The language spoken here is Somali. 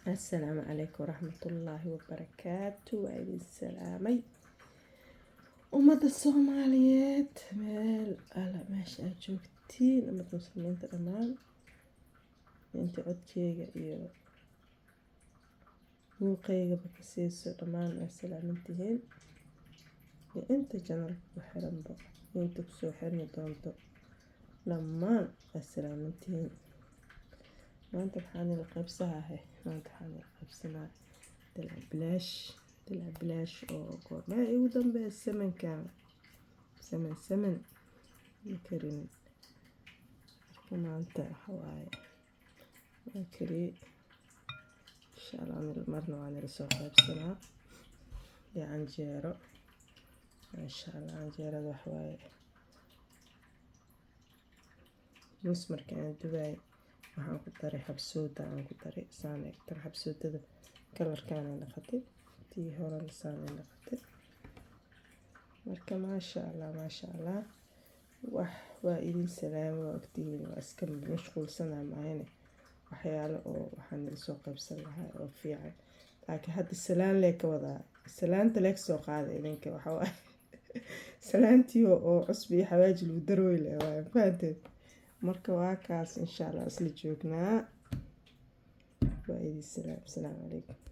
السلام عليكم ورحمة الله وبركاته. وعيد السلامي ومدى الصوماليات ميل ألا ماشي أجوكتين أما المسلمين تمام. انت عدكيغا iyo muuqayga bakasiiso dhammaan ay salaamantihiin iyo inta janalka ku xiranba inta kusoo xirmi doonto dhammaan ay salaamantihiin. maanta waxaan ila qaybsanaa dalac bilaash oo goormaa ugu dambeeya samankan saman ma karin. marka maanta waxawaaye waa kariye insha allah marna waan ila soo qaybsanaa iyo canjeero insha allah. canjeerada waxawaaye nus markaan dubaay waxaan ku daray xabsooda aan ku daray saan egtan xabsoodada kalarkaan ay noqotay tii horena saan ay noqotay. marka maasha allah wax waa idin salaamo waa ogtihiin waa iska mashquulsanaa maahane waxyaalo oo waxaan ila soo qaybsan lahaa oo fiican laakiin hadda salaan lee ka wadaa salaanta lee soo qaaday idinka waxawaaye salaantii oo cusbi iyo xawaaji lagu darooy leh waa fahanteen. marka waa kaas insha allah isla joognaa waa idin salaam. assalaamu calaykum.